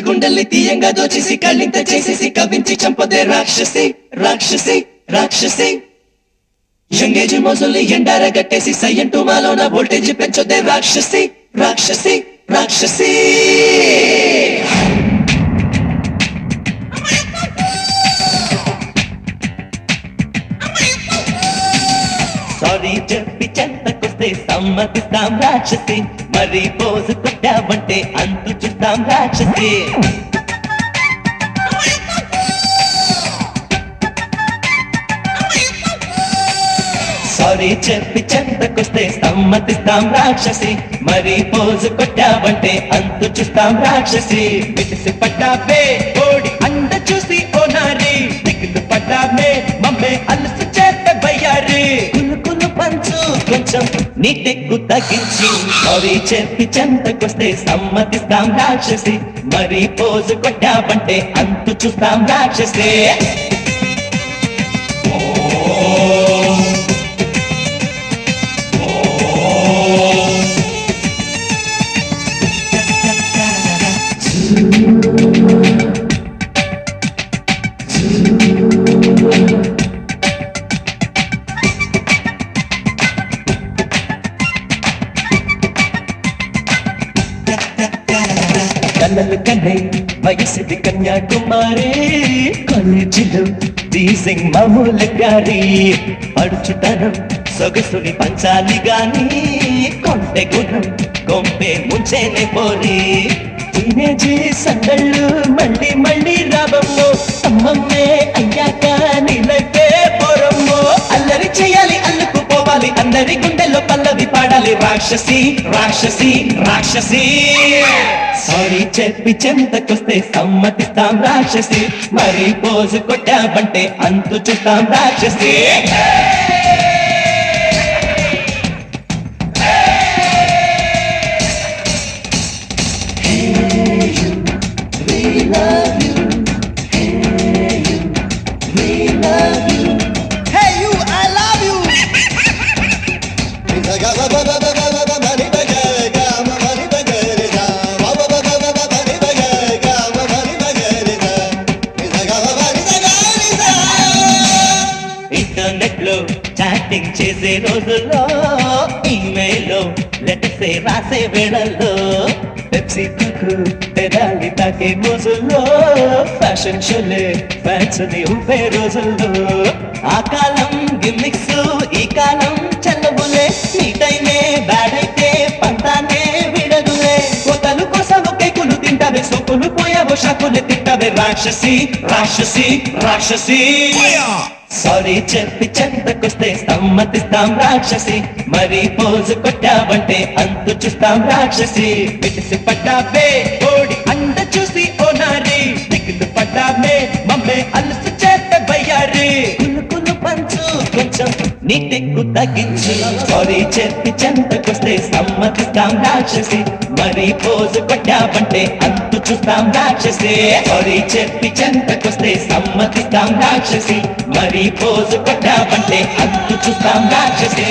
గుండెల్ని తీయంగా దోచేసి కళ్ళింత చేసేసి కవించి చంపదే రాక్షసి రాక్షసి రాక్షసి ఎంగేజ్ మోజుల్ని ఎండారగట్టేసి సయ్యంటూ మాలోన వోల్టేజ్ పెంచొద్దే రాక్షసి రాక్షసి రాక్షసి సారీ చెప్పి చెంతకొస్తే సమ్మతిస్తాం రాక్షసి మరి పోజు కొట్టావంటే అంతు చూస్తాం రాక్షసి సారీ చెప్పి చెంతకొస్తే సమ్మతిస్తాం రాక్షసి మరి పోజు కొట్టావంటే అంతు చూస్తాం రాక్షసి బిటిసి పడ్డావే ఓడి అండ చూసి ఓ నారి దిగులు పడ్డావే మమ్మే అలసు చేత బయ్యారి పంచు కొంచెం నీ టెక్కు తగ్గించి సారీ చెప్పి చెంతకొస్తే సమ్మతిస్తాం రాక్షసి మరి పోజు కొట్టావంటే అంతు చూస్తాం రాక్షసి కళ్ళలు కన్నే వయసుది కన్యాకుమారి కాలేజీలో టీజింగ్ మామూలు గారి పడుచుతనం సొగసుని పంచాలి గాని కొంటె గుణం కొంపే ముంచేనే పోరి టీనేజీ సందళ్ళు మళ్ళీ మళ్ళీ రాబమ్మో అమ్మమ్మే అయ్యాక నీలకే పోరమ్మో అల్లరి చేయాలి అల్లుకు పోవాలి అందరి గుండెల్లో పల్లవి పాడాలి రాక్షసి రాక్షసి రాక్షసి సారీ చెప్పి చెంతకొస్తే సమ్మతిస్తాం రాక్షసి మరి పోజు కొట్టావంటే అంతు చూస్తాం రాక్షసి ఇంటర్నెట్ లో చాటింగ్ చేసే రోజుల్లో ఈమెయిల్ లెటర్స్ రాసే వేళల్లో పెప్సీ కు పెదాలి తాకే రోజుల్లో ఫ్యాషన్ షోలే ఫ్యాన్స్ ని ఊపే రోజుల్లో ఆ కాలం గిమ్మిక్స్ ఈ కాలం చల్లబులే ఈ టైమే బ్యాడ్ అయితే పంతానే విడదులే కోతలు కోసం కేకులు తింటావే సోకులు పోయావో షాకులు తింటావే రాక్షసి రాక్షసి రాక్షసి సారీ చెప్పి చెంతకొస్తే సమ్మతిస్తాం రాక్షసి మరి పోజు కొట్టావంటే అంతు చూస్తాం రాక్షసి బిటిసి పడ్డావే ఓడి అండ చూసి ఓ నారి దిగులు పడ్డావే మమ్మే అలసు చేత బయ్యారి కులు పంచు కొంచెం నీ టెక్కు తగ్గించు సారీ చెప్పి చెంతకొస్తే సమ్మతిస్తాం రాక్షసి మరి పోజు కొట్టావంటే అంతు చూస్తాం రాక్షసి సారీ చెప్పి చెంతకొస్తే సమ్మతిస్తాం రాక్షసి మరి పోజు కొట్టావంటే అంతు చూస్తాం రాక్షసి